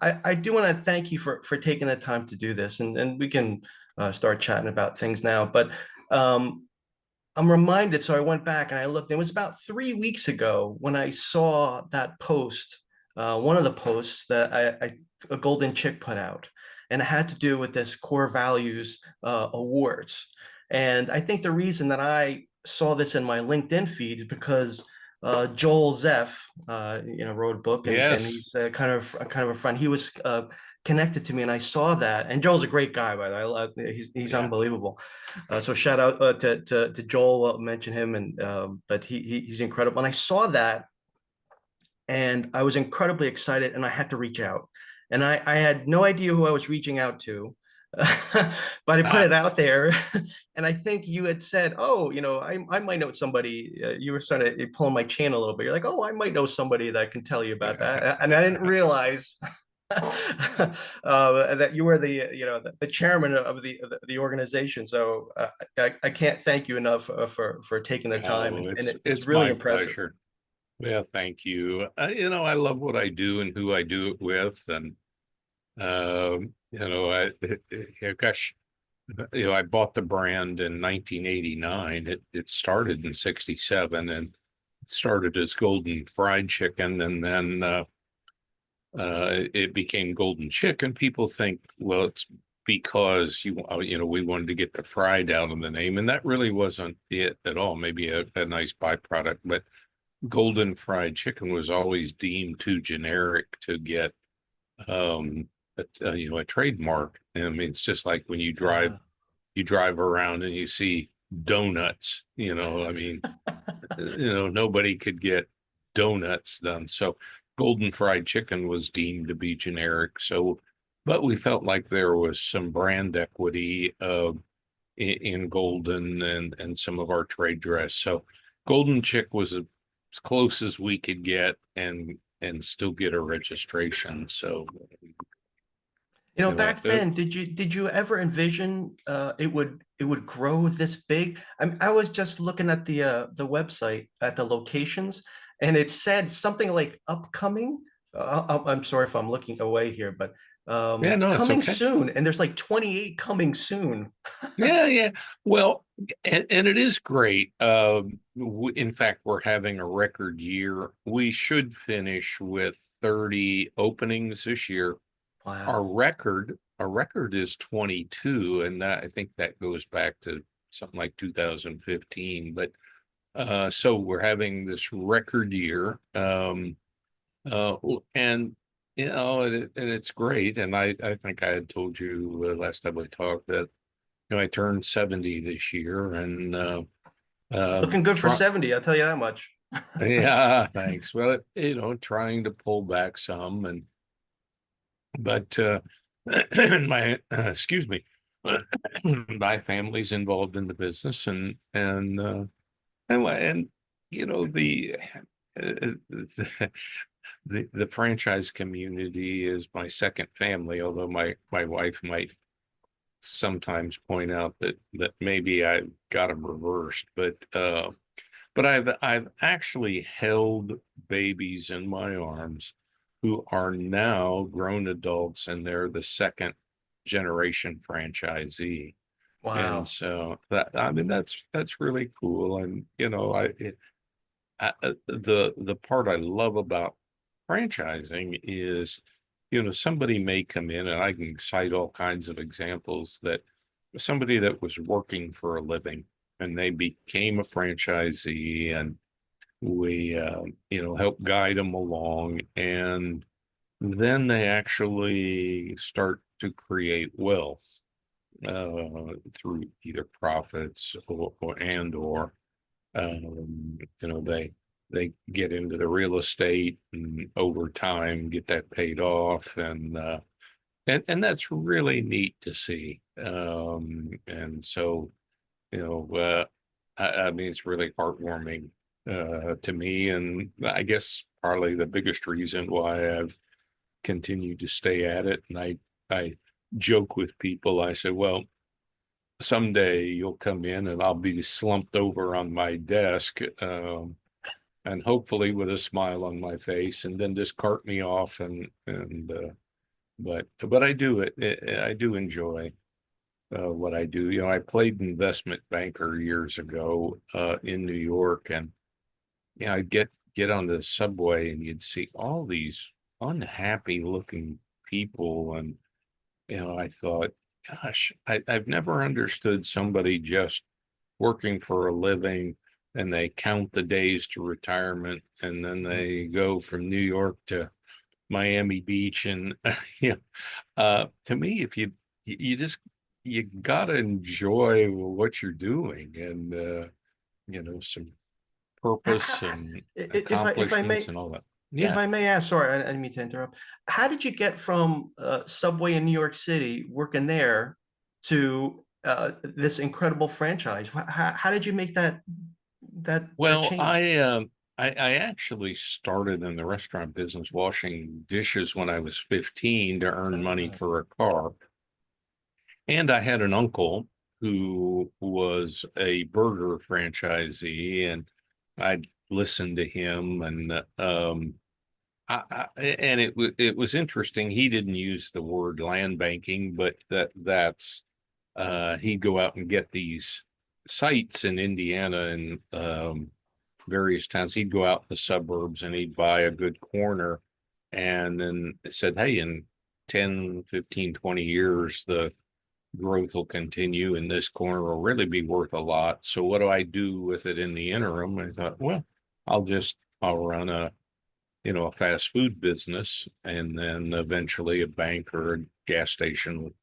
I do want to thank you for taking the time to do this, and we can start chatting about things now. But um, I'm reminded, so I went back and I looked. It was about 3 weeks ago when I saw that post, one of the posts that a Golden Chick put out, and it had to do with this core values awards. And I think the reason that I saw this in my LinkedIn feed is because Joel Zeff, wrote a book, and Yes. he's kind of a friend. He was connected to me, and I saw that. And Joel's a great guy, by the way. He's Yeah. unbelievable. So shout out to Joel. Mention him, and but he's incredible. And I saw that, and I was incredibly excited, and I had to reach out, and I had no idea who I was reaching out to. But I put Ah, it out there, and I think you had said, "Oh, I might know somebody." You were sort of pulling my chain a little bit. You're like, "Oh, I might know somebody that can tell you about that," and I didn't realize that you were the chairman of the organization. So I can't thank you enough for taking the time, oh, and it's it's really my impressive. pleasure. Well, thank you. I love what I do and who I do it with, and gosh, I bought the brand in 1989. It started in '67 and it started as Golden Fried Chicken, and then it became Golden Chicken. People think, well, it's because we wanted to get the fried out of the name, and that really wasn't it at all. Maybe a nice byproduct, but Golden Fried Chicken was always deemed too generic to get a trademark. I mean, it's just like when Uh, you drive around and you see donuts. I mean, nobody could get donuts done. So Golden Fried Chicken was deemed to be generic. So, but we felt like there was some brand equity in Golden and some of our trade dress. So Golden Chick was as close as we could get and still get a registration. So anyway, Back then, did you ever envision it would grow this big? I was just looking at the website at the locations, and it said something like upcoming. I'm sorry if I'm looking away here, but yeah, no, it's coming okay. soon, and there's like 28 coming soon. Yeah, yeah. Well, and it is great. In fact, we're having a record year. We should finish with 30 openings this year. Our Wow. record, our record is 22, and that I think that goes back to something like 2015. But so we're having this record year. Uh, and and it's great. And I think I had told you last time we talked that I turned 70 this year, and Looking good for try 70, I'll tell you that much. yeah, thanks. Well, trying to pull back some, but my excuse me, my family's involved in the business, and the the franchise community is my second family, although my wife might sometimes point out that maybe I got them reversed, but I've actually held babies in my arms who are now grown adults, and they're the second generation franchisee. And Wow. so that, I mean, that's really cool. And the part I love about franchising is, somebody may come in, and I can cite all kinds of examples that somebody that was working for a living and they became a franchisee, and we help guide them along, and then they actually start to create wealth through either profits or they get into the real estate and over time get that paid off, and that's really neat to see. And so you know uh, I mean, it's really heartwarming to me, and I guess probably the biggest reason why I've continued to stay at it. And I joke with people. I say, well, someday you'll come in and I'll be slumped over on my desk, and hopefully with a smile on my face, and then just cart me off, and but I do I do enjoy what I do. You know, I played investment banker years ago in New York, and yeah, I'd get on the subway and you'd see all these unhappy looking people. And, you know, I thought, gosh, I've never understood somebody just working for a living and they count the days to retirement and then they go from New York to Miami Beach. And, you know, to me, if you just, you gotta enjoy what you're doing and, you know, some purpose and If I accomplishments may, and all that. if Yeah. I may ask, sorry, I didn't mean to interrupt. How did you get from Subway in New York City, working there, to this incredible franchise? How did you make that Well, change? I actually started in the restaurant business washing dishes when I was 15 to earn money Uh, for a car. And I had an uncle who was a burger franchisee, and I'd listened to him. And and it was interesting. He didn't use the word land banking, but that's he'd go out and get these sites in Indiana and various towns. He'd go out in the suburbs and he'd buy a good corner, and then said, "Hey, in 10, 15, 20 years, the growth will continue and this corner will really be worth a lot. So what do I do with it in the interim?" I thought, well, I'll run a, you know, a fast food business, and then eventually a bank or a gas station will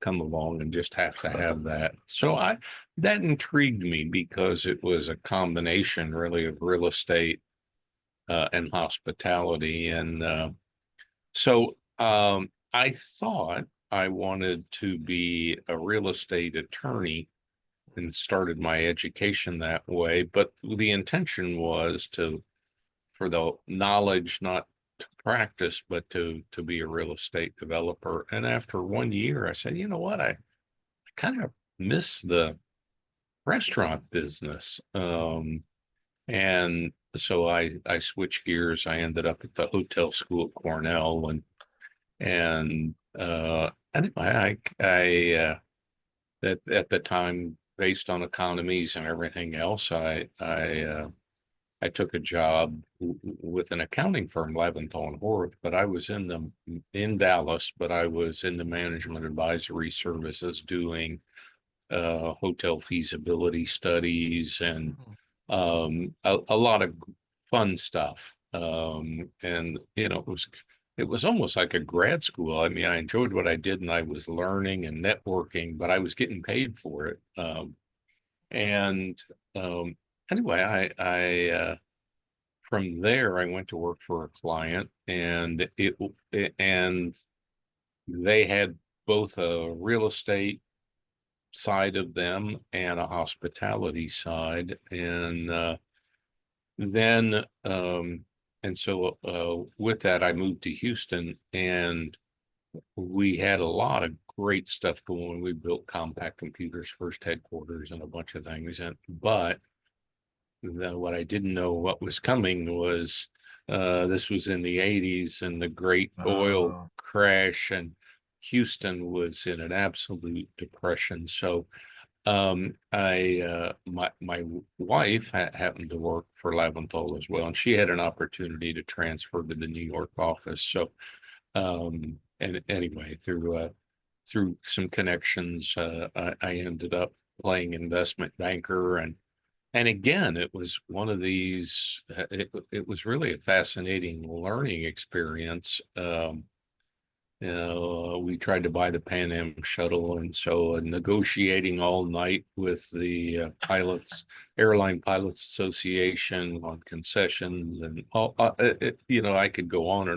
come along and just have to have that. So that intrigued me because it was a combination really of real estate and hospitality. And I thought I wanted to be a real estate attorney and started my education that way. But the intention was to, for the knowledge, not to practice, but to be a real estate developer. And after 1 year, I said, you know what, I kind of miss the restaurant business. And so I switched gears. I ended up at the hotel school at Cornell, and anyway, at the time, based on economies and everything else, I took a job with an accounting firm, Leventhal and Horwath, but I was in Dallas, but I was in the management advisory services doing hotel feasibility studies and a lot of fun stuff. And you know, it was almost like a grad school. I mean, I enjoyed what I did and I was learning and networking, but I was getting paid for it. And anyway, from there I went to work for a client, and and they had both a real estate side of them and a hospitality side. And then and so with that I moved to Houston, and we had a lot of great stuff going. We built Compact Computers first headquarters and a bunch of things. And but what I didn't know what was coming was this was in the 80s and the great oil uh, crash, and Houston was in an absolute depression. So my wife happened to work for Laventhal as well, and she had an opportunity to transfer to the New York office. So and anyway, through some connections, I ended up playing investment banker. And again, it was one of these, it was really a fascinating learning experience. We tried to buy the Pan Am shuttle, and so negotiating all night with the Airline Pilots Association on concessions and all. You know, I could go on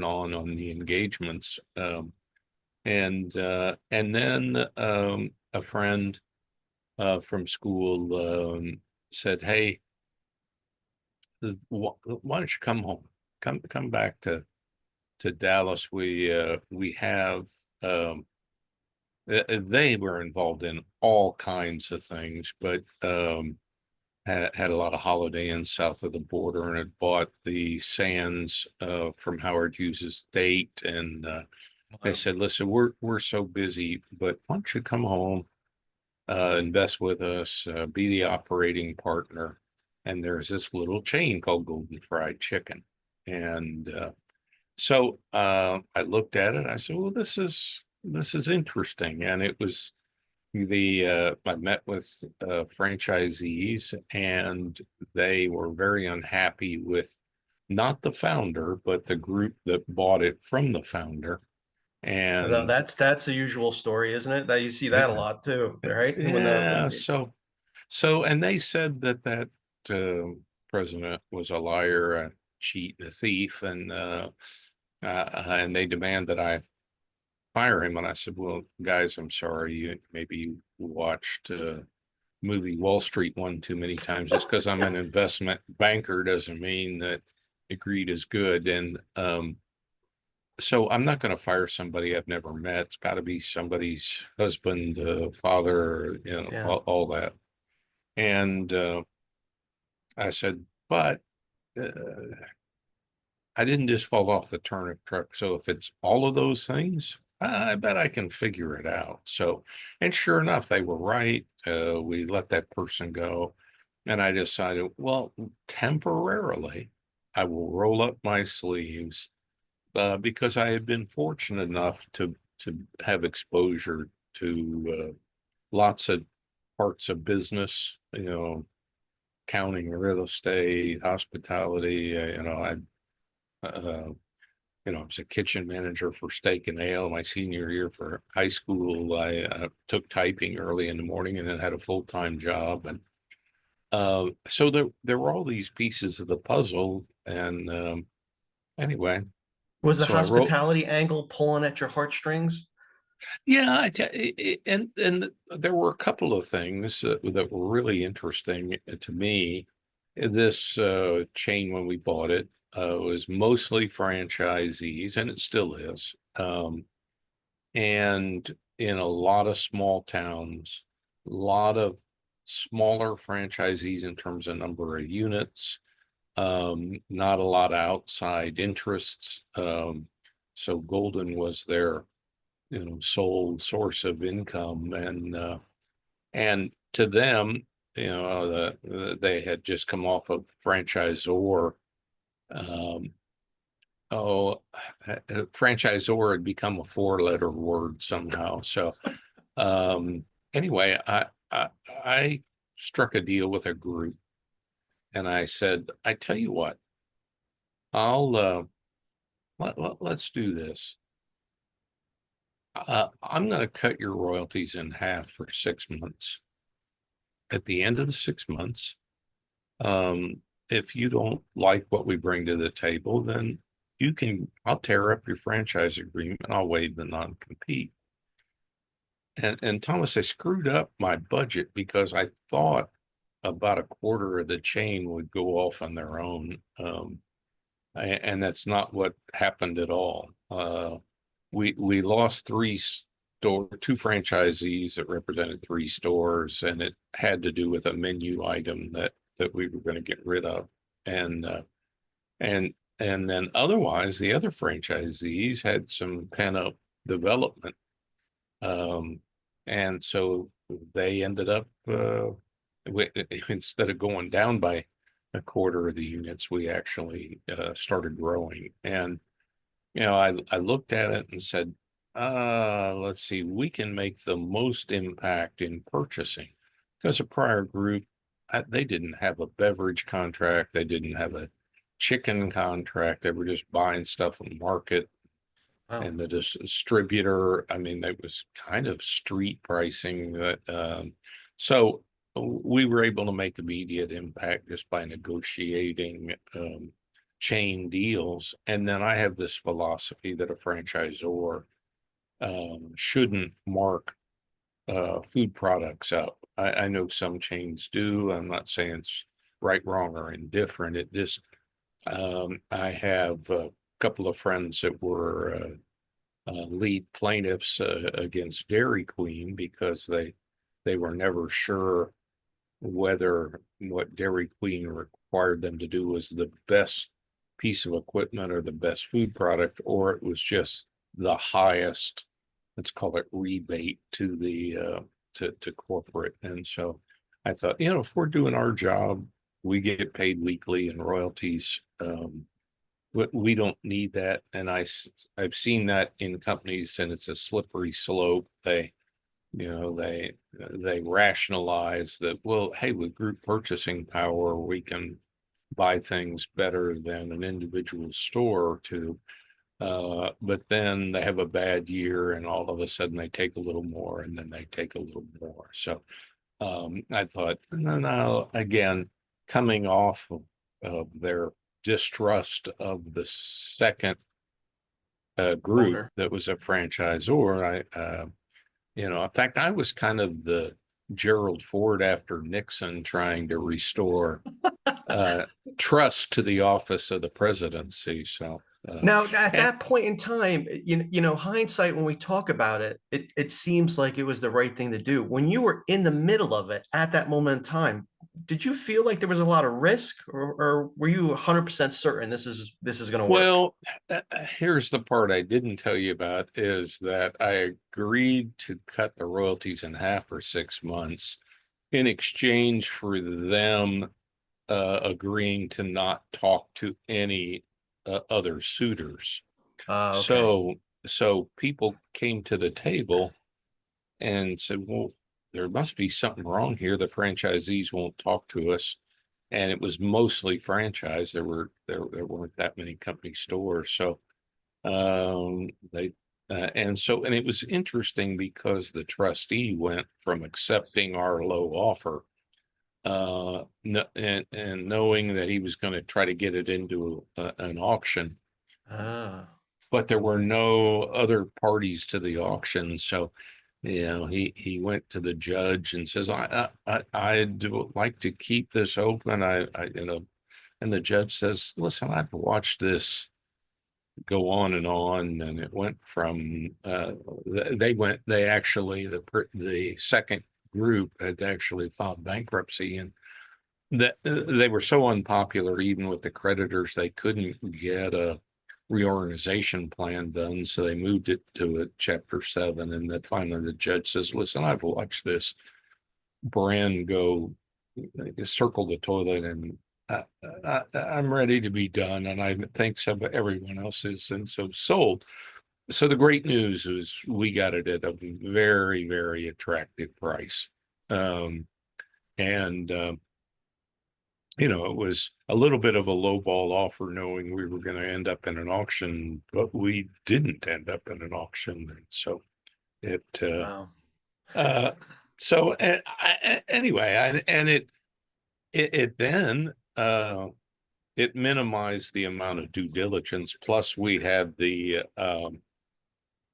the engagements. And then a friend from school said, "Hey, why don't you come home? Come back to Dallas. We have." They were involved in all kinds of things, but had a lot of Holiday Inns south of the border, and had bought the Sands from Howard Hughes Estate, and They Wow. said, listen, we're so busy, but why don't you come home, invest with us, be the operating partner. And there's this little chain called Golden Fried Chicken. And I looked at it. I said, well, this is interesting. And it was I met with franchisees, and they were very unhappy with not the founder, but the group that bought it from the founder. No, And that's a usual story, isn't it? That you see that a lot too, right? yeah, and they said that uh, president was a liar, a cheat, a thief, and they demand that I fire him. And I said, well, guys, I'm sorry. Maybe you watched movie Wall Street one too many times. Just because I'm an investment banker doesn't mean that greed is good. And so I'm not going to fire somebody I've never met. It's got to be somebody's husband, father, Yeah. all that. And I said, but uh, I didn't just fall off the turnip truck. So if it's all of those things, I bet I can figure it out. So, and sure enough, they were right. We let that person go. And I decided, well, temporarily, I will roll up my sleeves because I had been fortunate enough to have exposure to lots of parts of business, accounting, real estate, hospitality. Uh, I was a kitchen manager for Steak and Ale my senior year for high school. I took typing early in the morning and then had a full-time job. And so there were all these pieces of the puzzle. And anyway, Was the so I wrote. hospitality angle pulling at your heartstrings? Yeah, and there were a couple of things that were really interesting to me. This chain, when we bought it, was mostly franchisees, and it still is. And in a lot of small towns, a lot of smaller franchisees in terms of number of units, not a lot of outside interests. So Golden was their sole source of income, and to them, they had just come off of franchisor. um oh Franchisor had become a four-letter word somehow. So um anyway, I struck a deal with a group, and I said, I tell you what, I'll let's do this. I'm going to cut your royalties in half for 6 months. At the end of the 6 months, um, if you don't like what we bring to the table, then I'll tear up your franchise agreement and I'll waive the non-compete. And Thomas, I screwed up my budget because I thought about a quarter of the chain would go off on their own. And that's not what happened at all. We lost two franchisees that represented three stores, and it had to do with a menu item that we were going to get rid of. And and and then otherwise, the other franchisees had some pent up development, um, and so they ended up instead of going down by a quarter of the units, we actually started growing. And I looked at it and said, let's see, we can make the most impact in purchasing, because a prior group, they didn't have a beverage contract, they didn't have a chicken contract, they were just buying stuff on the market. Wow. And the distributor, I mean, that was kind of street pricing that, so we were able to make immediate impact just by negotiating chain deals. And then I have this philosophy that a franchisor shouldn't mark food products up. I know some chains do. I'm not saying it's right, wrong, or indifferent. It just, I have a couple of friends that were lead plaintiffs against Dairy Queen because they were never sure whether what Dairy Queen required them to do was the best piece of equipment or the best food product, or it was just the highest, let's call it rebate to the to corporate. And so I thought, if we're doing our job, we get paid weekly in royalties. We don't need that. And I've seen that in companies, and it's a slippery slope. They rationalize that, well, hey, with group purchasing power, we can buy things better than an individual store or two. But then they have a bad year, and all of a sudden they take a little more, and then they take a little more. So I thought, no, again, coming off of their distrust of the second group Owner. that was a franchisor, in fact, I was kind of the Gerald Ford after Nixon, trying to restore uh, trust to the office of the presidency. So, Now, at and that point in time, hindsight, when we talk about it, it seems like it was the right thing to do. When you were in the middle of it at that moment in time, did you feel like there was a lot of risk, or were you 100% certain this is going to work? well, here's the part I didn't tell you about is that I agreed to cut the royalties in half for 6 months in exchange for them agreeing to not talk to any other suitors. Okay. So, so people came to the table and said, well, there must be something wrong here. The franchisees won't talk to us. And it was mostly franchise. There weren't that many company stores. So they and it was interesting because the trustee went from accepting our low offer and knowing that he was going to try to get it into an auction, Ah. but there were no other parties to the auction. So, he went to the judge and says, I'd like to keep this open. And the judge says, listen, I've watched this go on, and it went from they actually the second group had actually filed bankruptcy, and that they were so unpopular even with the creditors, they couldn't get a reorganization plan done, so they moved it to a chapter 7. And then finally the judge says, listen, I've watched this brand go circle the toilet, and I'm ready to be done, and I think so, but everyone else is, and so sold. So the great news is we got it at a very, very attractive price. um, and it was a little bit of a lowball offer, knowing we were going to end up in an auction, but we didn't end up in an auction. And so it, Wow. uh, so anyway, and it then, it minimized the amount of due diligence. Plus we had the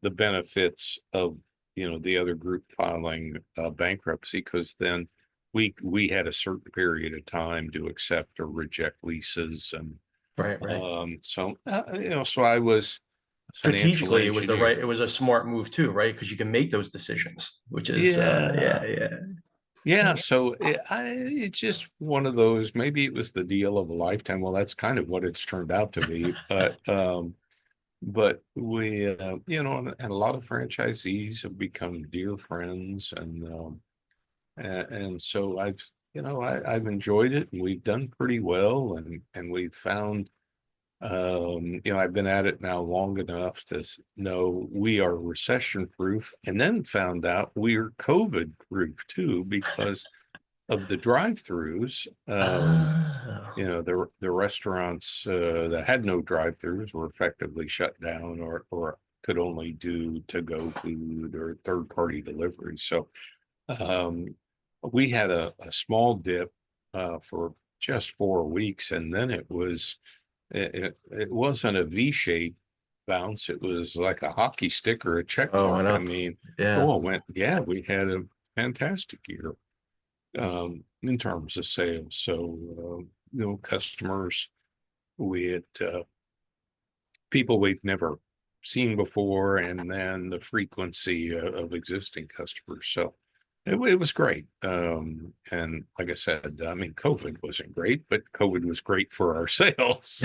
benefits of, the other group filing bankruptcy, because then we had a certain period of time to accept or reject leases. And Right, right. so I was financially Strategically, engineered. it was a smart move too, right? Because you can make those decisions, which is Yeah. yeah, yeah. Yeah, so it's just one of those, maybe it was the deal of a lifetime. Well, that's kind of what it's turned out to be. But we, and a lot of franchisees have become dear friends, and so I've enjoyed it, and we've done pretty well, and we've found, I've been at it now long enough to know we are recession proof, and then found out we are COVID proof too, because of the drive-throughs. Oh, The restaurants that had no drive-throughs were effectively shut down, or could only do to-go food or third-party delivery. So um, we had a small dip for just 4 weeks, and then it wasn't a V-shaped bounce. It was like a hockey stick or a check oh, mark. went I up. mean, Yeah. oh, it went, yeah, we had a fantastic year in terms of sales. So, customers, we had people we've never seen before, and then the frequency of existing customers. So it was great. And like I said, I mean, COVID wasn't great, but COVID was great for our sales.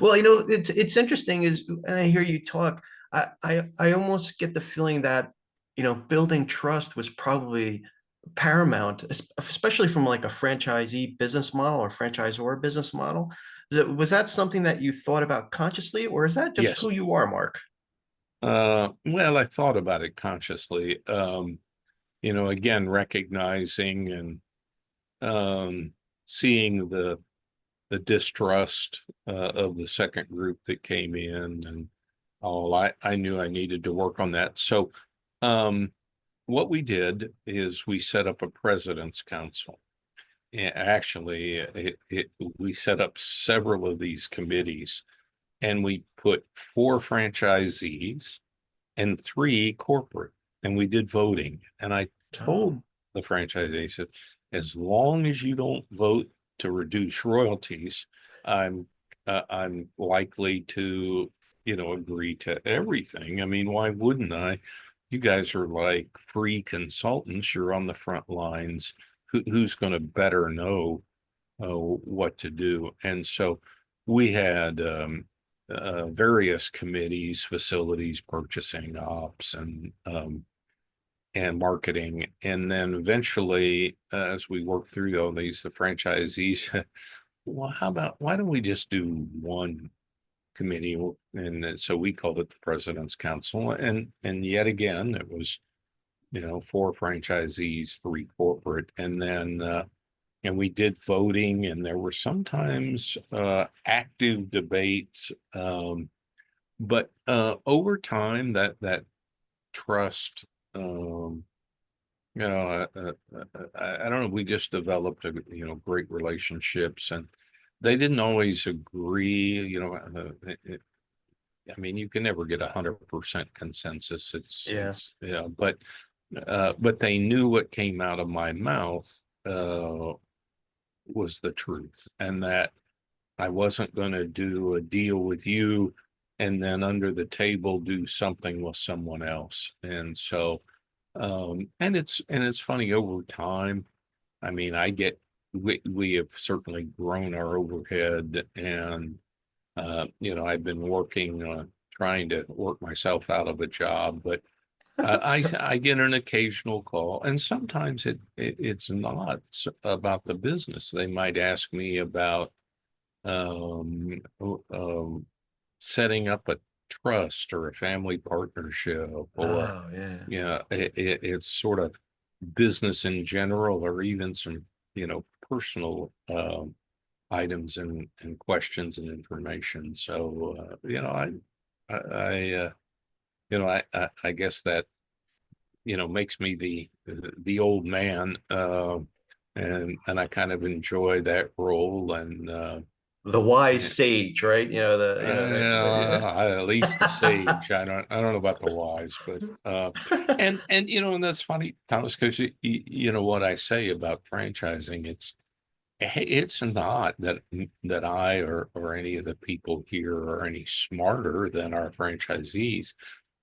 Well, you know, it's interesting is, and I hear you talk, I almost get the feeling that, you know, building trust was probably paramount, especially from like a franchisee business model or franchisor business model. Was that something that you thought about consciously, or is that just Yes. who you are, Mark? Well, I thought about it consciously. Again, recognizing and um, seeing the distrust of the second group that came in, and all I knew I needed to work on that. So um, what we did is we set up a president's council. Actually, we set up several of these committees, and we put four franchisees and three corporate, and we did voting. And I Oh. told the franchisee, I said, as long as you don't vote to reduce royalties, I'm I'm likely to, agree to everything. I mean, why wouldn't I? You guys are like free consultants. You're on the front lines. Who's going to better know what to do? And so we had various committees, facilities, purchasing, ops, and marketing. And then eventually, as we work through all these, the franchisees, well, how about why don't we just do one committee? And so we called it the President's Council. And yet again, it was, four franchisees, three corporate, and we did voting, and there were sometimes active debates. But over time, that trust, I don't know, we just developed great relationships, and they didn't always agree. I mean, you can never get 100% consensus. Yeah. But they knew what came out of my mouth uh, was the truth, and that I wasn't going to do a deal with you and then under the table do something with someone else. And so, and it's funny over time. I mean, we have certainly grown our overhead, and I've been working on trying to work myself out of a job, but I get an occasional call, and sometimes it's not about the business. They might ask me about um, um, setting up a trust or a family partnership, or Oh, yeah. it's sort of business in general, or even some personal items and questions and information. So I I guess that makes me the old man, and I kind of enjoy that role, and The wise sage, right? You know, at least the sage. I don't know about the wise, but and that's funny, Thomas, because you know what I say about franchising. It's not that I or any of the people here are any smarter than our franchisees.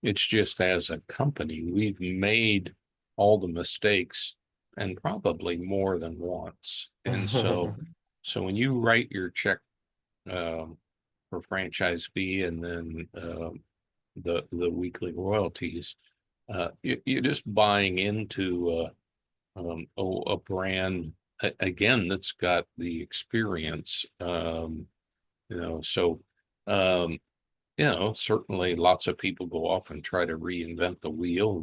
It's just as a company, we've made all the mistakes, and probably more than once. And so, yeah. so when you write your check um, for franchise fee, and then the weekly royalties, you're just buying into a brand, again, that's got the experience. So um, certainly lots of people go off and try to reinvent the wheel,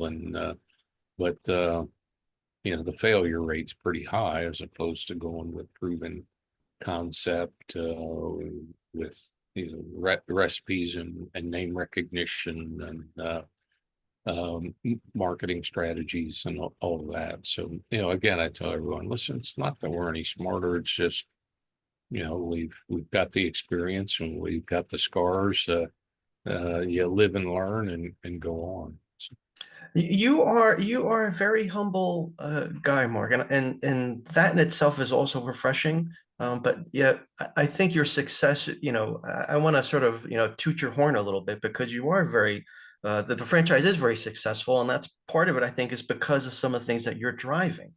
but the failure rate's pretty high as opposed to going with proven concept, with recipes and name recognition, and marketing strategies, and all of that. So again, I tell everyone, listen, it's not that we're any smarter. It's just we've got the experience, and we've got the scars. You live and learn, and go on. So, You are a very humble guy, Mark, and that in itself is also refreshing. But yeah, I think your success, I want to sort of, toot your horn a little bit because you are very that the franchise is very successful, and that's part of it. I think is because of some of the things that you're driving.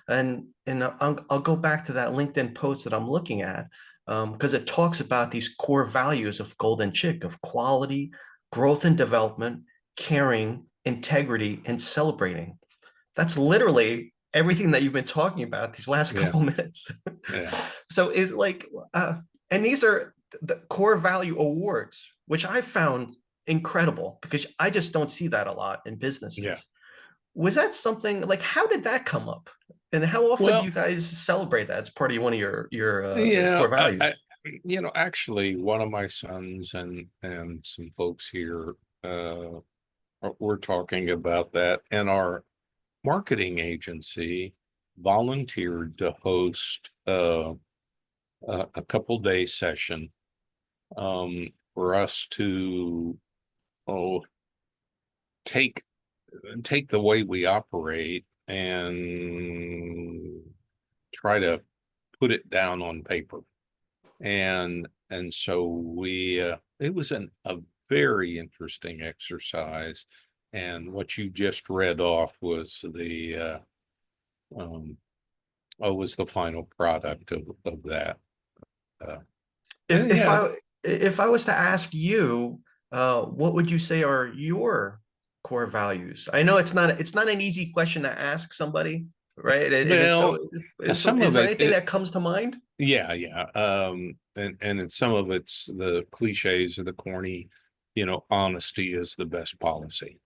And I'll go back to that LinkedIn post that I'm looking at because it talks about these core values of Golden Chick of quality, growth and development, caring, integrity, and celebrating. That's literally everything that you've been talking about these last Yeah, couple minutes. yeah, So is like, and these are the core value awards, which I found incredible because I just don't see that a lot in yeah. businesses. Was that something like how did that come up? And how often do Well, you guys celebrate that? It's part of one of your yeah, core values. actually, one of my sons and some folks here, we're talking about that, and our marketing agency volunteered to host a couple day session for us to oh take take the way we operate and try to put it down on paper. And so we it was a very interesting exercise. And what you just read off was the um was the final product of that. Uh, If and if yeah, I if I was to ask you, what would you say are your core values? I know it's not an easy question to ask somebody, right? And it's well, so some is of there it, anything that comes to mind? yeah, yeah. And it's some of it's the cliches or the corny, honesty is the best policy.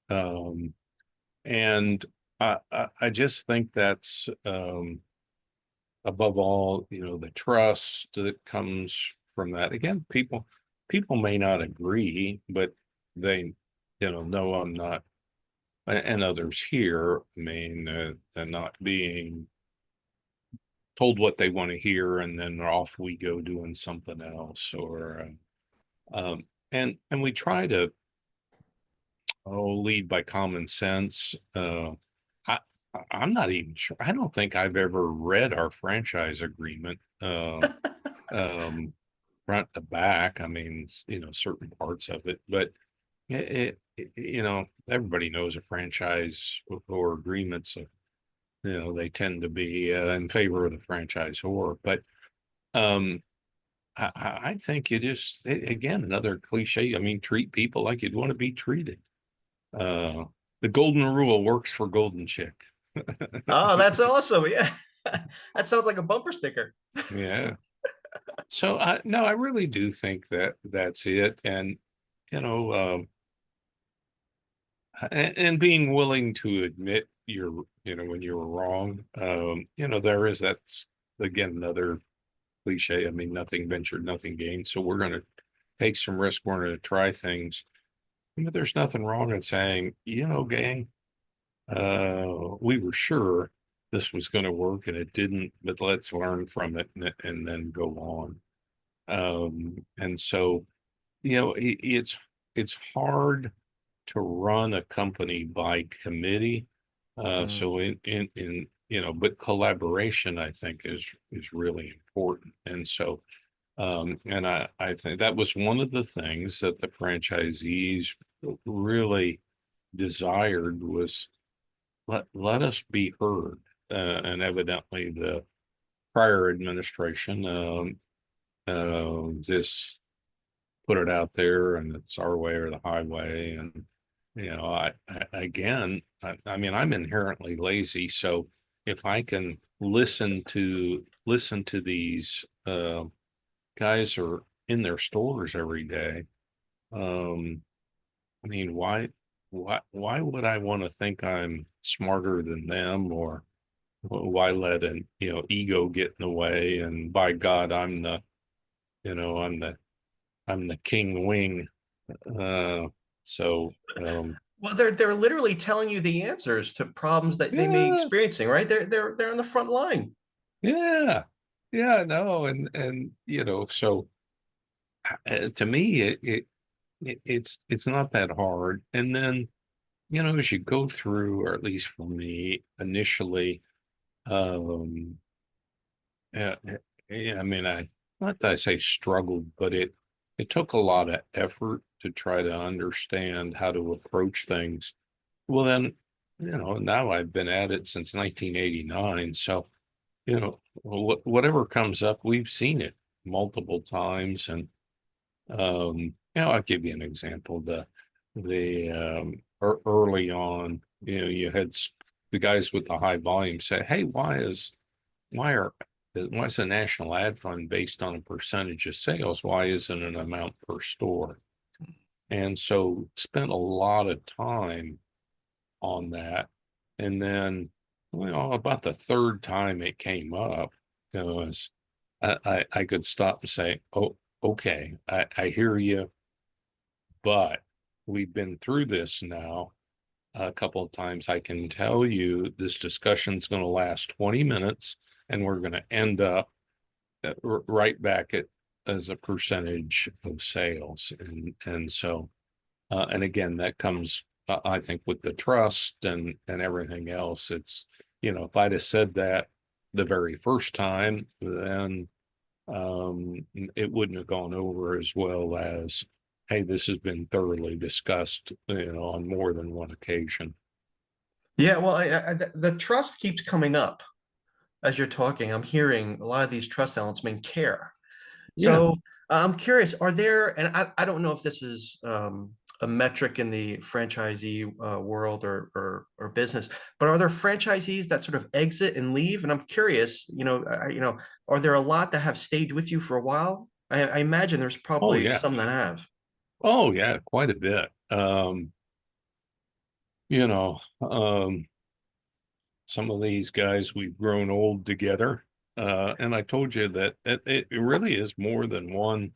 Um, and I just think that's above all, the trust that comes from that. Again, people may not agree, but they, know I'm not, and others here, I mean, they're not being told what they want to hear, and then off we go doing something else, or and we try to lead by common sense. I I'm not even sure. I don't think I've ever read our franchise agreement um, front to back. I mean, certain parts of it, but everybody knows a franchise or agreements. They tend to be in favor of the franchisor, but um, I think it is again another cliche. I mean, treat people like you'd want to be treated. Uh, the golden rule works for Golden Chick. Oh, that's awesome. Yeah. That sounds like a bumper sticker. Yeah. So I no, I really do think that that's it. And you know, and being willing to admit when you were wrong. There is that's again another cliche. I mean, nothing ventured, nothing gained. So we're going to take some risk. We're going to try things. But there's nothing wrong in saying, gang, we were sure this was going to work and it didn't, but let's learn from it and then go on. And so, it's hard to run a company by committee. Mm. So but collaboration, I think, is really important. And so, and I think that was one of the things that the franchisees really desired was let us be heard. And evidently, the prior administration just put it out there, and it's our way or the highway. And I mean, I'm inherently lazy, so if I can listen to these guys are in their stores every day. Um, I mean, why would I want to think I'm smarter than them, or why let an ego get in the way? And by God, you know I'm the I'm the king wing. Uh, so Well, they're literally telling you the answers to problems that they may be yeah, experiencing, right? They're on the front line. yeah, yeah, no, and so to me, it's not that hard. And then as you go through, or at least for me, initially, yeah, yeah, I mean, not that I say struggled, but it took a lot of effort to try to understand how to approach things. Well, then, now I've been at it since 1989. So, whatever comes up, we've seen it multiple times. And, I'll give you an example. Early on, you had the guys with the high volume say, "Hey, why are why is the National Ad Fund based on a percentage of sales? Why isn't it an amount per store?" And so spent a lot of time on that. And then, about the third time it came up, was I could stop and say, "Oh, okay, I hear you, but we've been through this now a couple of times. I can tell you this discussion's going to last 20 minutes, and we're going to end up right back at as a percentage of sales." And so and again, that comes, I think, with the trust and everything else. It's, if I'd have said that the very first time, then it wouldn't have gone over as well as, "Hey, this has been thoroughly discussed, on more than one occasion." Yeah, well, the trust keeps coming up as you're talking. I'm hearing a lot of these trust elements mean care. Yeah. So I'm curious, are there, and I don't know if this is a metric in the franchisee world or business, but are there franchisees that sort of exit and leave? And I'm curious, are there a lot that have stayed with you for a while? I imagine there's Oh, probably yeah. some that have. Oh, yeah, quite a bit. You know, some of these guys, we've grown old together. And I told you that it really is more than one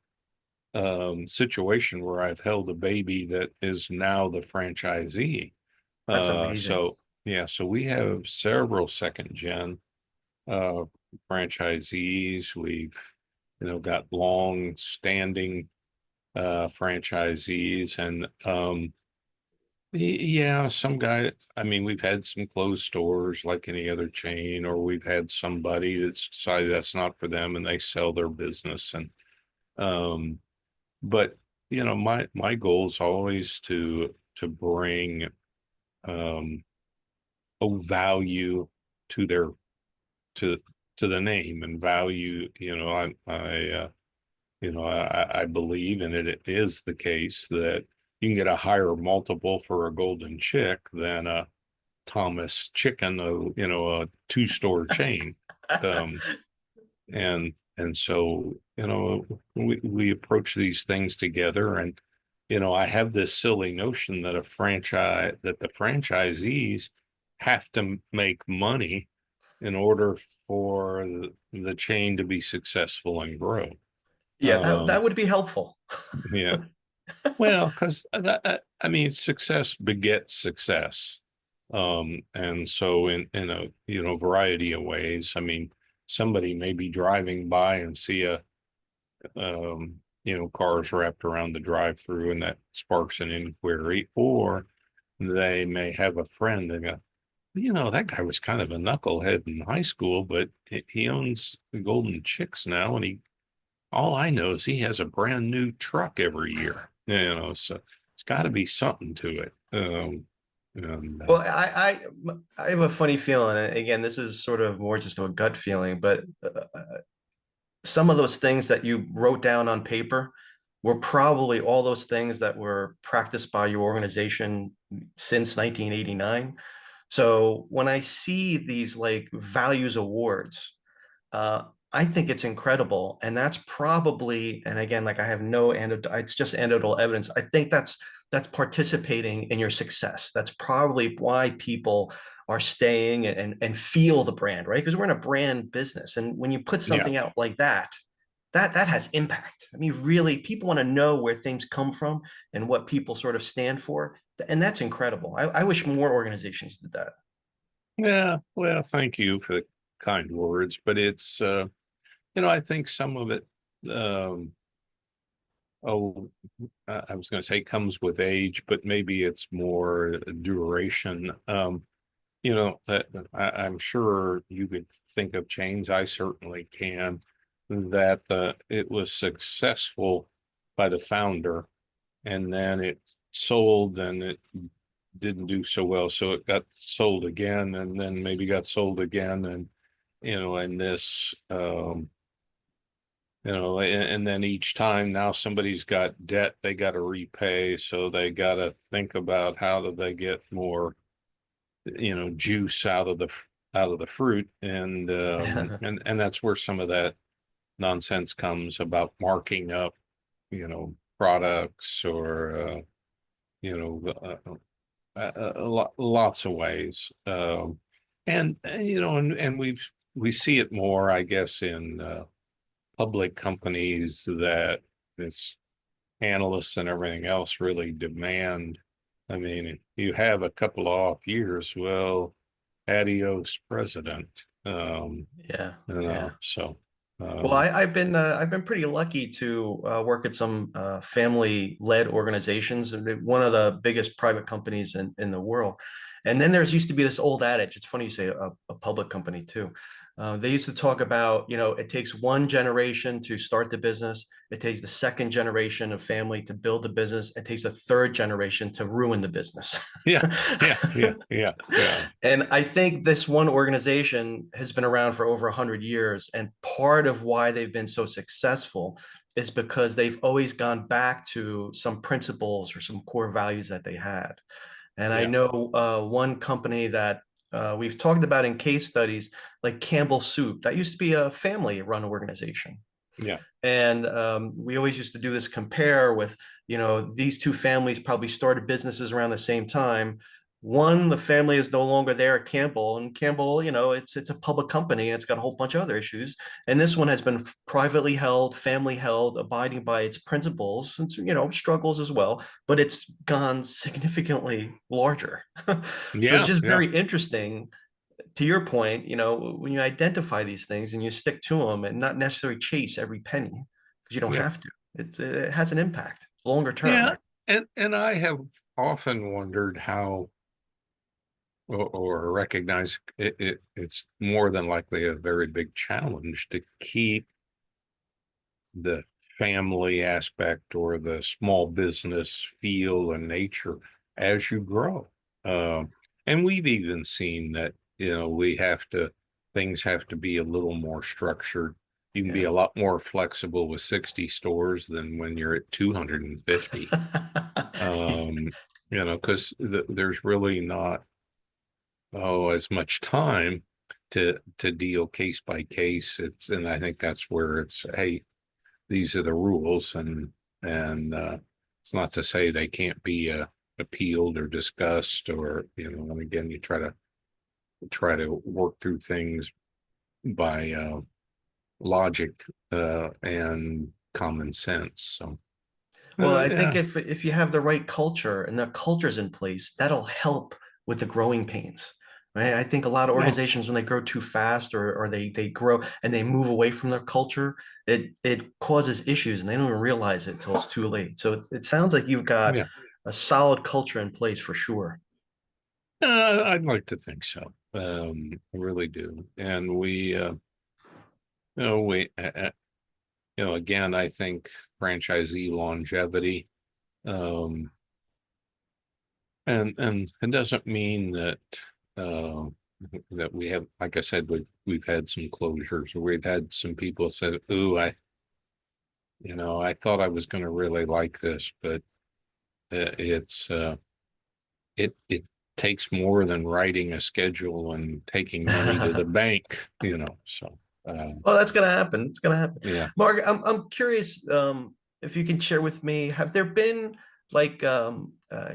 situation where I've held a baby that is now the franchisee. That's amazing. So yeah, so we have several second gen uh, franchisees. We've got long standing franchisees, and yeah, some guy. I mean, we've had some closed stores like any other chain, or we've had somebody that's decided that's not for them and they sell their business. And um, but my goal is always to bring um a value to their to to the name and value. I believe, and it is the case, that you can get a higher multiple for a golden chick than a Thomas chicken, a two-store chain. Um, and so, we approach these things together. And, I have this silly notion that the franchisees have to make money in order for the chain to be successful and grow. Yeah, that Um, would be helpful. yeah. Well, because I mean, success begets success. And so in a variety of ways. I mean, somebody may be driving by and see cars wrapped around the drive-through, and that sparks an inquiry. Or they may have a friend and go, that guy was kind of a knucklehead in high school, but he owns the Golden Chicks now, and he all I know is he has a brand new truck every year. So it's got to be something to it. And Well, I have a funny feeling. And again, this is sort of more just a gut feeling, but some of those things that you wrote down on paper were probably all those things that were practiced by your organization since 1989. So when I see these like values awards, uh, I think it's incredible. And that's probably, and again, like I have no anecdote, it's just anecdotal evidence. I think that's participating in your success. That's probably why people are staying and feel the brand, right? Because we're in a brand business. And when you put yeah, something out like that, that has impact. I mean, really, people want to know where things come from and what people sort of stand for. And that's incredible. I wish more organizations did that. yeah. Well, thank you for the kind words, but it's I think some of it, um, oh, I was going to say comes with age, but maybe it's more duration. That I'm sure you could think of chains. I certainly can, that it was successful by the founder, and then it sold and it didn't do so well, so it got sold again, and then maybe got sold again, and and this and then each time now somebody's got debt they got to repay, so they got to think about how do they get more juice out of the fruit, and that's where some of that nonsense comes about marking up products, or you know lots of ways, and we see it more, I guess, in public companies, that this analysts and everything else really demand. I mean, you have a couple of off years, well, adios president. Yeah, yeah. So Well, um I've been pretty lucky to work at some family-led organizations, and one of the biggest private companies in the world. And then there's used to be this old adage. It's funny you say a public company too. They used to talk about, it takes one generation to start the business. It takes the second generation of family to build the business. It takes a third generation to ruin the business. yeah, yeah. And I think this one organization has been around for over 100 years. And part of why they've been so successful is because they've always gone back to some principles or some core values that they had. And I Yeah, know one company that we've talked about in case studies, like Campbell Soup, that used to be a family run organization. yeah, And we always used to do this compare with, these two families probably started businesses around the same time. One, the family is no longer there at Campbell, and Campbell, it's a public company and it's got a whole bunch of other issues. And this one has been privately held, family held, abiding by its principles, and struggles as well, but it's gone significantly larger. So it's yeah, just yeah, very interesting, to your point, when you identify these things and you stick to them and not necessarily chase every penny, because you don't yeah, have to. It has an impact longer term. yeah. And I have often wondered how, or recognize it's more than likely a very big challenge to keep the family aspect or the small business feel and nature as you grow. Um, and we've even seen that, things have to be a little more structured. You can be Yeah. a lot more flexible with 60 stores than when you're at 250. Because there's really not, as much time to deal case by case. And I think that's where it's, hey, these are the rules, and it's not to say they can't be appealed or discussed, or and again, you try to work through things by logic and common sense. So Well, I think yeah, if you have the right culture and the culture's in place, that'll help with the growing pains. Right. I think a lot of well, organizations, when they grow too fast, or they grow and they move away from their culture, it causes issues and they don't even realize it until it's too late. So it sounds like you've got yeah, a solid culture in place for sure. I'd like to think so. I really do. And we again, I think franchisee longevity. Um, and it doesn't mean uh, that we have, like I said, we've had some closures, or we've had some people said, "Ooh, I thought I was going to really like this, but it takes more than writing a schedule and taking money to the bank." So Well, that's gonna happen. It's gonna happen. yeah. Mark, I'm curious, if you can share with me, have there been like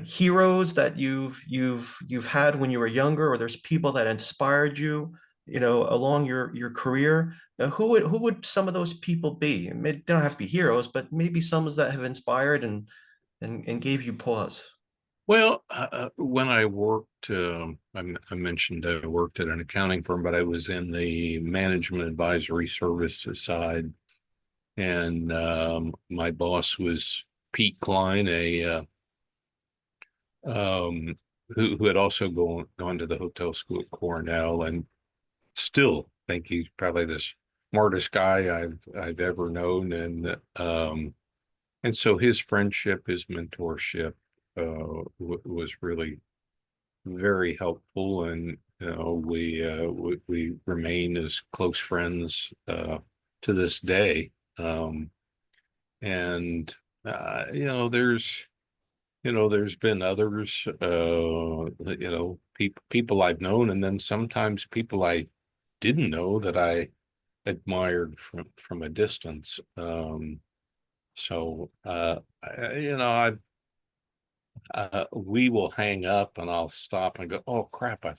heroes that you've had when you were younger, or there's people that inspired you, along your career? Who would some of those people be? They don't have to be heroes, but maybe some that have inspired and gave you pause. Well, when I worked, I mentioned I worked at an accounting firm, but I was in the management advisory services side. And my boss was Pete Klein, who had also gone to the hotel school at Cornell, and still think he's probably the smartest guy I've ever known. And and so his friendship, his mentorship, was really very helpful, and we remain as close friends to this day. Um, and there's been others, people I've known, and then sometimes people I didn't know that I admired from a distance. So we will hang up and I'll stop and go, oh crap, I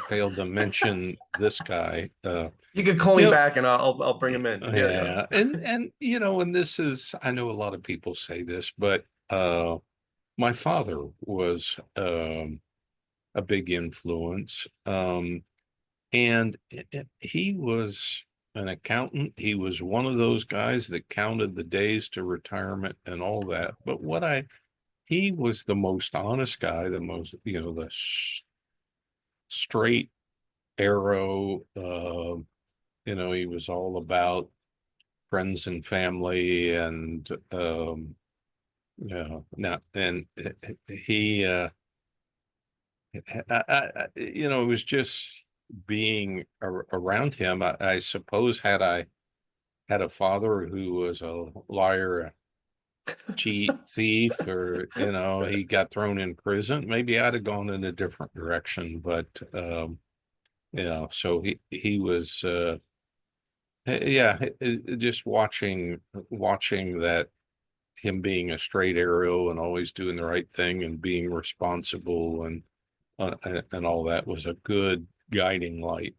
failed to mention this guy. You could call me You know, back and I'll bring him in. Yeah, yeah. yeah, and and this is, I know a lot of people say this, but my father was a big influence. And he was an accountant. He was one of those guys that counted the days to retirement and all that. But he was the most honest guy, the most, straight arrow. He was all about friends and family, and now and he, it was just being around him. I suppose had I had a father who was a liar, a cheat, thief, or he got thrown in prison, maybe I'd have gone in a different direction. But so he was, yeah, just watching that, him being a straight arrow and always doing the right thing and being responsible, and all that was a good guiding light.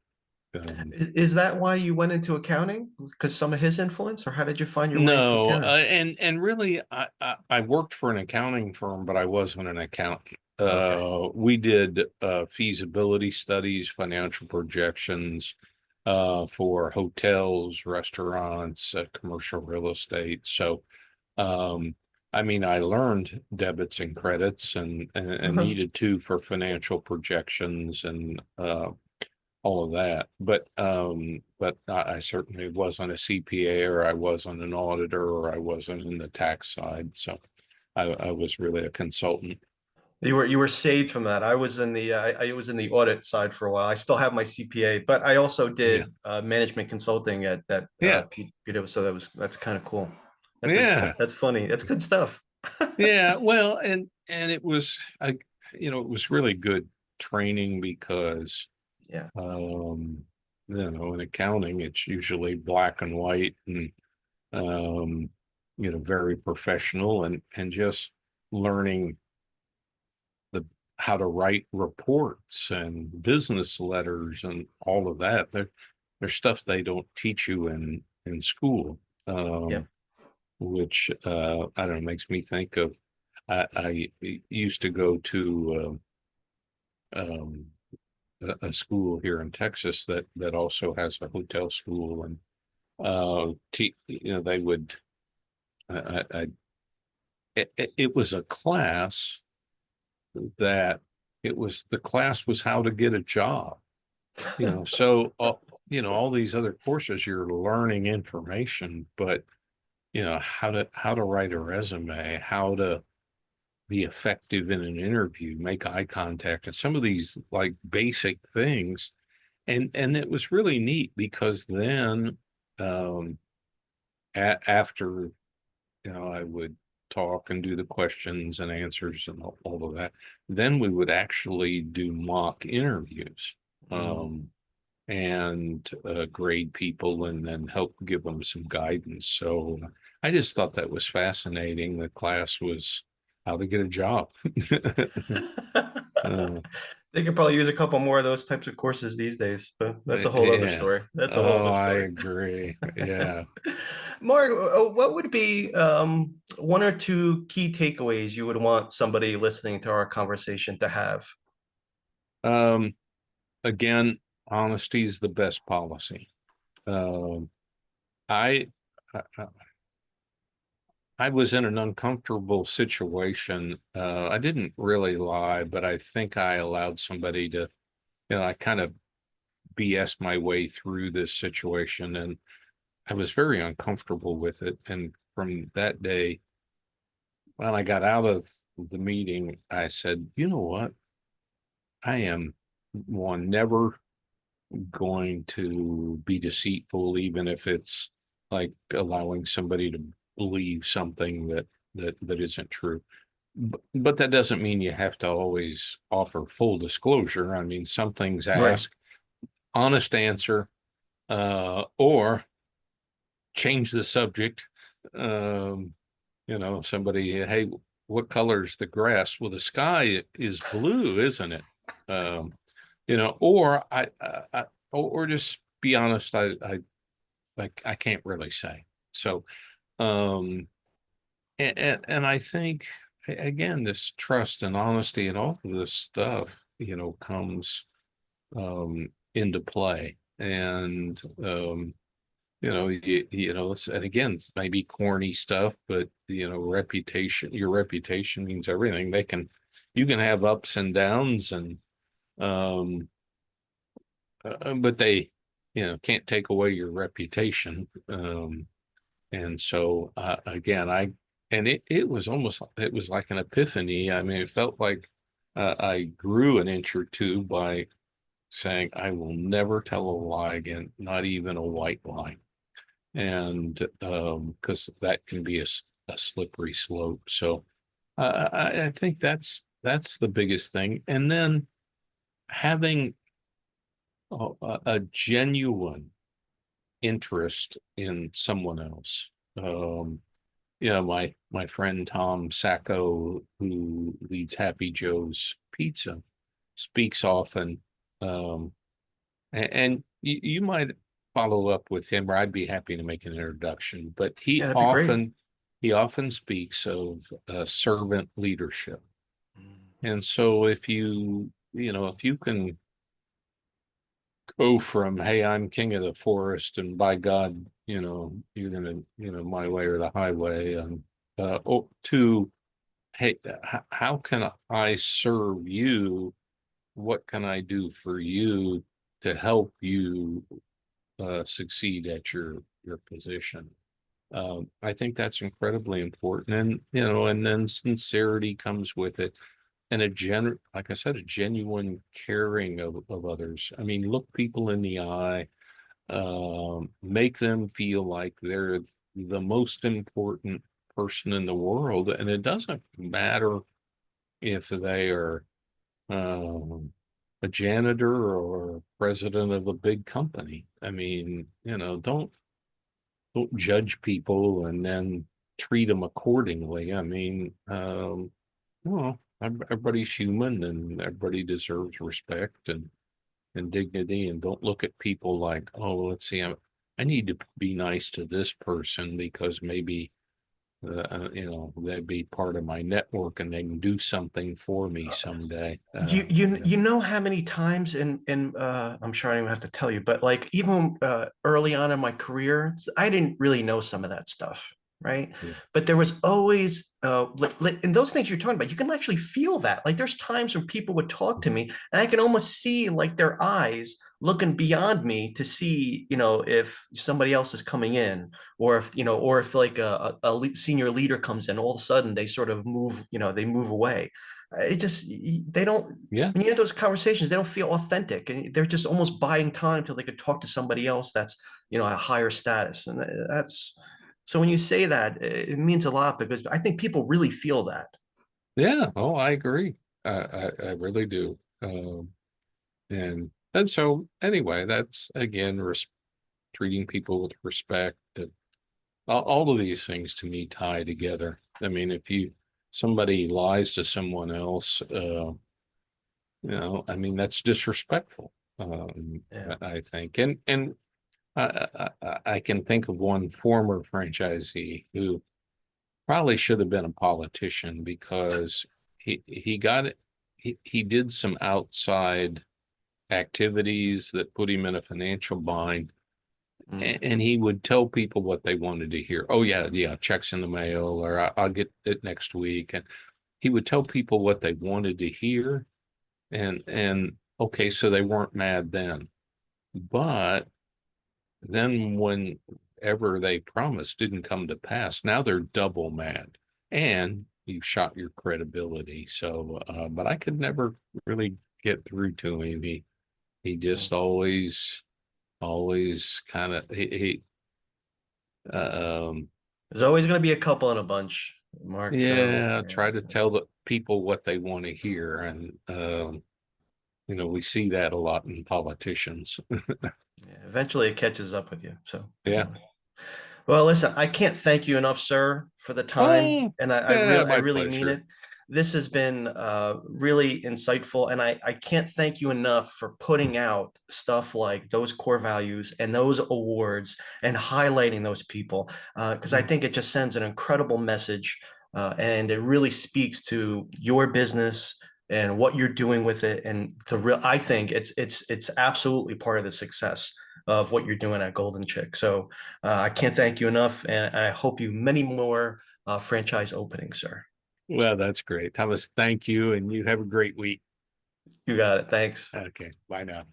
Is that why you went into accounting? Because some of his influence, or how did you find your way into No, accounting? and really, I worked for an accounting firm, but I wasn't an accountant. Okay. We did feasibility studies, financial projections for hotels, restaurants, commercial real estate. So, um, I mean, I learned debits and credits, and needed to for financial projections, and all of that. But I certainly wasn't a CPA, or I wasn't an auditor, or I wasn't in the tax side. So I was really a consultant. You were saved from that. I was in the I was in the audit side for a while. I still have my CPA, but I also Yeah. did management consulting at Yeah. PW. So that's kind of cool. Yeah. That's funny. That's good stuff. Yeah. Well, and it was really good training because, Yeah. um, in accounting, it's usually black and white, and um, very professional, and just learning the how to write reports and business letters and all of that. There's stuff they don't teach you in school, Yeah. which I don't know, makes me think of, I used to go to a school here in Texas that also has a hotel school, and they would, I it was a class that, the class was how to get a job. So all these other courses, you're learning information, but how to write a resume, how to be effective in an interview, make eye contact, and some of these like basic things. And it was really neat because then, um after, I would talk and do the questions and answers and all of that, then we would actually do mock interviews. Mm. Um, and grade people, and then help give them some guidance. So I just thought that was fascinating. The class was how to get a job. uh, They could probably use a couple more of those types of courses these days, but that's a whole other yeah. story. That's a whole Oh, other I story. agree. Yeah. Mark, what would be one or two key takeaways you would want somebody listening to our conversation to have? Um, Again, honesty is the best policy. Um, I, I I was in an uncomfortable situation. I didn't really lie, but I think I allowed somebody to, I kind of BS my way through this situation, and I was very uncomfortable with it. And from that day, when I got out of the meeting, I said, you know what? I am one never going to be deceitful, even if it's like allowing somebody to believe something that isn't true. But that doesn't mean you have to always offer full disclosure. I mean, some things Right. ask honest answer, or change the subject. Um, if somebody, hey, what color's the grass? Well, the sky is blue, isn't it? Um, or or just be honest. I can't really say. So, um, and I think again, this trust and honesty and all of this stuff, comes into play. And and again, it's maybe corny stuff, but your reputation means everything. You can have ups and downs, and um, but they, can't take away your reputation. And so again, it was it was like an epiphany. I mean, it felt like I grew an inch or two by saying, I will never tell a lie again, not even a white lie. And because that can be a slippery slope. So I think that's the biggest thing. And then having a genuine interest in someone else. My friend Tom Sacco, who leads Happy Joe's Pizza, speaks often. Um, and you might follow up with him, or I'd be happy to make an introduction. But Yeah, that'd be great. he often speaks of servant leadership. Mm. And so if you can go from, hey, I'm king of the forest, and by God, you're gonna, my way or the highway, and to, hey, how can I serve you? What can I do for you to help you succeed at your position? I think that's incredibly important, and and then sincerity comes with it, and like I said, a genuine caring of others. I mean, look people in the eye, make them feel like they're the most important person in the world, and it doesn't matter if they are um, a janitor or president of a big company. I mean, don't judge people and then treat them accordingly. I mean, everybody's human, and everybody deserves respect and dignity. And don't look at people like, oh, let's see, I need to be nice to this person because maybe they'd be part of my network and they can do something for me someday. You know how many times I'm sure I don't even have to tell you, but like even early on in my career, I didn't really know some of that stuff, right? Yeah, But there was always and those things you're talking about, you can actually feel that. Like there's times when people would talk to me and I can almost see like their eyes looking beyond me to see, if somebody else is coming in, or if like senior leader comes in, all of a sudden they sort of move, they move away. It just they don't yeah, when you have those conversations, they don't feel authentic, and they're just almost buying time till they could talk to somebody else that's a higher status, and that's so when you say that, it means a lot because I think people really feel that. yeah. Oh, I agree. I really do. And so anyway, that's again treating people with respect. And all of these things to me tie together. I mean, if somebody lies to someone else, I mean, that's disrespectful. Yeah. I think, and I can think of one former franchisee who probably should have been a politician because he got it. He did some outside activities that put him in a financial bind, Mm. and he would tell people what they wanted to hear. Oh yeah, yeah, checks in the mail, or I'll get it next week. And he would tell people what they wanted to hear, and okay, so they weren't mad then. But then whenever they promised didn't come to pass, now they're double mad. And you've shot your credibility. So, but I could never really get through to him. He just always kind of um, There's always going to be a couple in a bunch, Mark. So yeah, yeah, try to tell the people what they want to hear, and we see that a lot in politicians. yeah, eventually it catches up with you. So Yeah. anyway. Well, listen, I can't thank you enough, sir, for the time, Oh, and yeah, I my really mean pleasure. it. This has been really insightful, and I can't thank you enough for putting out stuff like those core values and those awards and highlighting those people, because I Mm. think it just sends an incredible message, and it really speaks to your business and what you're doing with it, and the real. I think it's absolutely part of the success of what you're doing at Golden Chick. So I can't thank you enough, and I hope you many more franchise openings, sir. Well, that's great. Thomas, thank you, and you have a great week. You got it. Thanks. Okay, bye now.